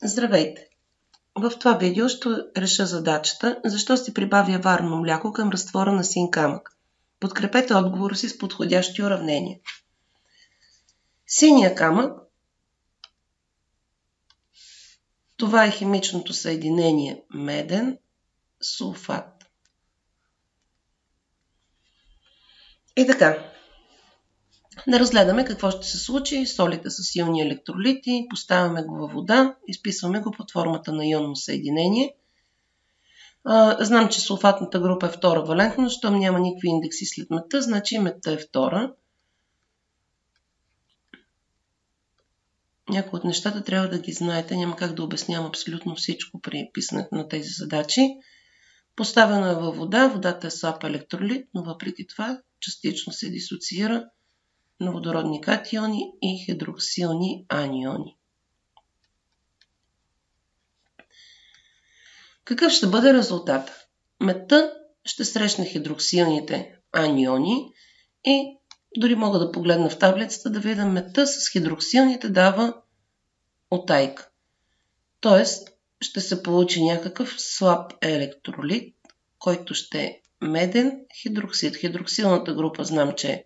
Здравейте! В това видео ще реша задачата защо се прибавя варно мляко към разтвора на син камък. Подкрепете отговора си с подходящи уравнения. Синия камък, това е химичното съединение меден сулфат. И така, да разгледаме какво ще се случи. Солите са силни електролити, поставяме го във вода, изписваме го под формата на ионно съединение. Знам, че сулфатната група е втора валентност, щом няма никакви индекси след метта, значи метта е втора. Някои от нещата трябва да ги знаете, няма как да обяснявам абсолютно всичко при писането на тези задачи. Поставена е във вода, водата е слаб електролит, но въпреки това частично се дисоциира на водородни катиони и хидроксилни аниони. Какъв ще бъде резултат? Медта ще срещне хидроксилните аниони и дори мога да погледна в таблицата да видя медта с хидроксилните дава утайка. Тоест ще се получи някакъв слаб електролит, който ще е меден хидроксид. Хидроксилната група знам, че е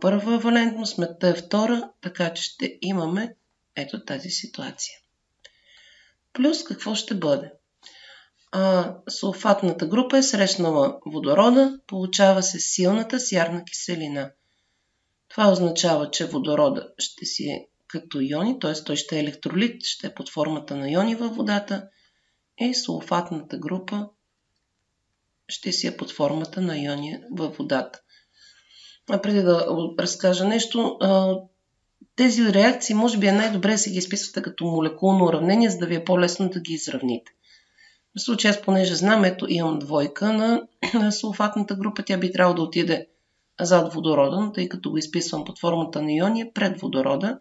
първа валентност, медта е втора, така че ще имаме ето тази ситуация. Плюс какво ще бъде? Сулфатната група е срещнала водорода, получава се силната сярна киселина. Това означава, че водорода ще си е като иони, т.е. той ще е електролит, ще е под формата на иони във водата и сулфатната група ще си е под формата на иони във водата. Преди да разкажа нещо, тези реакции може би е най-добре да си ги изписвате като молекулно уравнение, за да ви е по-лесно да ги изравните. В случай аз понеже знам, ето имам двойка на сулфатната група, тя би трябвало да отиде зад водорода, но тъй като го изписвам под формата на иони е пред водорода.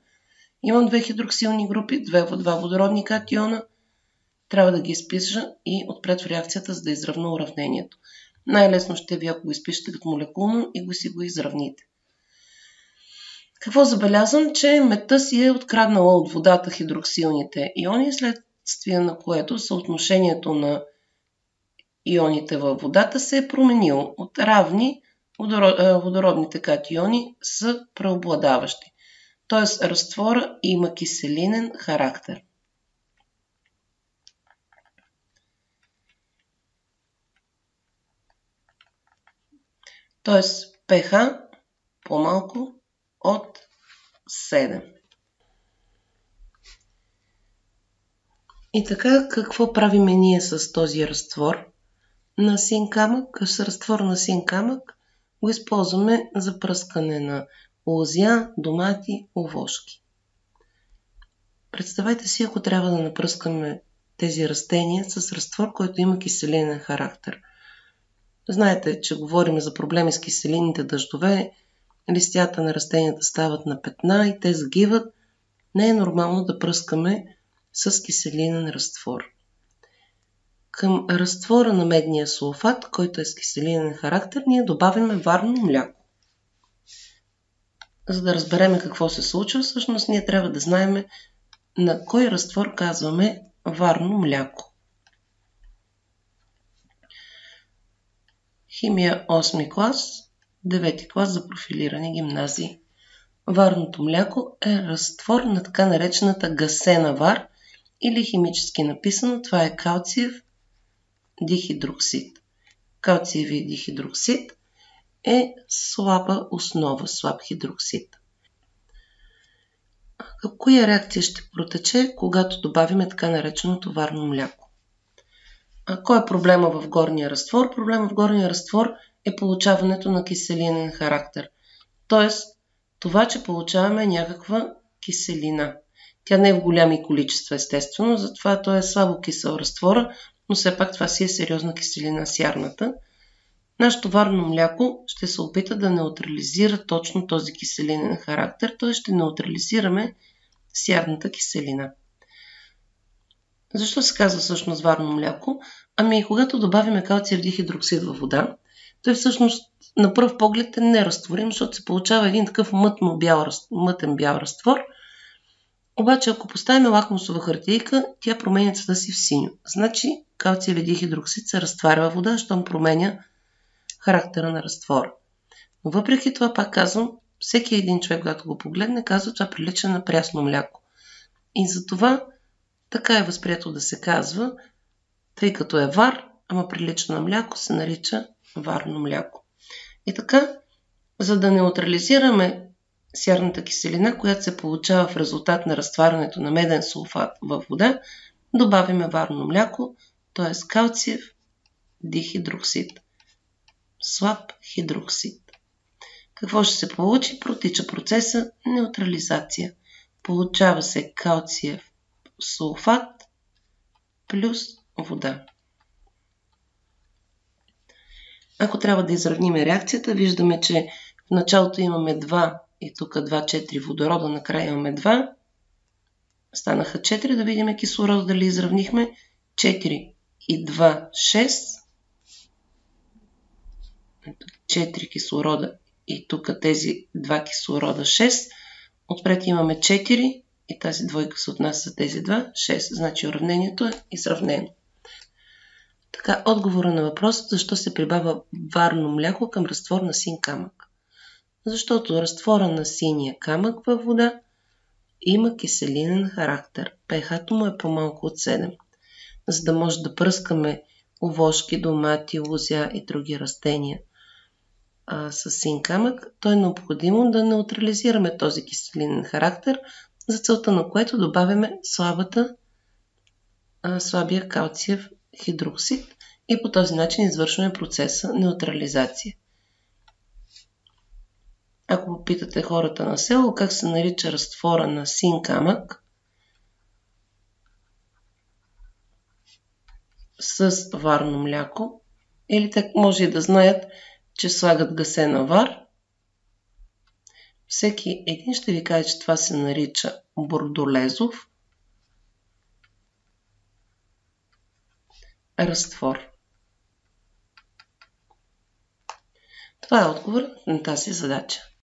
Имам две хидроксилни групи, два водородни катиона, трябва да ги изпиша и отпред в реакцията, за да изравна уравнението. Най-лесно ще ви, ако го изпишете като молекулно и го си го изравните. Какво забелязвам? Че медта си е откраднала от водата хидроксилните иони, следствие на което съотношението на ионите във водата се е променило. От равни водородните катиони са преобладаващи. Т.е. разтвора има киселинен характер. Т.е. pH по-малко от 7. И така, какво правим ние с този разтвор на син камък? С разтвор на син камък го използваме за пръскане на лозя, домати, овошки. Представете си, ако трябва да напръскаме тези растения с разтвор, който има киселинен характер. Знаете, че говорим за проблеми с киселинните дъждове, листята на растенията стават на петна и те загиват. Не е нормално да пръскаме с киселинен разтвор. Към разтвора на медния сулфат, който е с киселинен характер, ние добавяме варно мляко. За да разберем какво се случва, всъщност ние трябва да знаем на кой разтвор казваме варно мляко. Химия 8 клас, 9 клас за профилирани гимназии. Варното мляко е разтвор на така наречената гасена вар или химически написано, това е калциев дихидроксид. Калциевия дихидроксид е слаба основа, слаб хидроксид. Коя реакция ще протече, когато добавим така нареченото варно мляко? Кой е проблема в горния разтвор? Проблема в горния разтвор е получаването на киселинен характер. Тоест, това, че получаваме някаква киселина. Тя не е в голями количества, естествено, затова той е слабо кисел разтвора, но все пак това си е сериозна киселина, сярната. Нашето варно мляко ще се опита да неутрализира точно този киселинен характер, т.е. ще неутрализираме сярната киселина. Защо се казва всъщност варно мляко? Когато добавим калциев дихидроксид във вода, той всъщност на пръв поглед е неразтворим, защото се получава един такъв мътен бял разтвор. Обаче, ако поставим лакмусова хартийка, тя променя цвета си в синьо. Значи калциевия дихидроксид се разтваря във вода, щом променя характера на разтвора. Но въпреки това, пак казвам, всеки един човек, когато го погледне, казва, това прилича на прясно мляко. И затова така е възприето да се казва, тъй като е вар, ама прилича на мляко, се нарича варно мляко. И така, за да неутрализираме сярната киселина, която се получава в резултат на разтварянето на меден сулфат във вода, добавяме варно мляко, т.е. калциев дихидроксид. Слаб хидроксид. Какво ще се получи? Протича процеса неутрализация. Получава се калциев сулфат плюс вода. Ако трябва да изравним реакцията, виждаме, че в началото имаме 2 и тук 2,4 водорода, накрая имаме 2. Станаха 4, да видим кислорода дали изравнихме. 4 и 2, 6. 4 кислорода и тук тези 2 кислорода 6. Отпред имаме 4 и тази двойка се отнася за тези 2, 6. Значи уравнението е изравнено. Така, отговора на въпроса, защо се прибавя варно мляко към разтвор на син камък. Защото разтвора на синия камък във вода има киселинен характер. pH-то му е по-малко от 7. За да може да пръскаме овошки, домати, лузя и други растения с син камък, то е необходимо да неутрализираме този киселинен характер, за целта на което добавяме слабия калциев хидроксид и по този начин извършваме процеса неутрализация. Ако попитате хората на село как се нарича разтвора на син камък с варно мляко, или те може и да знаят, че слагат гасена вар, всеки един ще ви каже, че това се нарича бордолезов разтвор. Това е отговор на тази задача.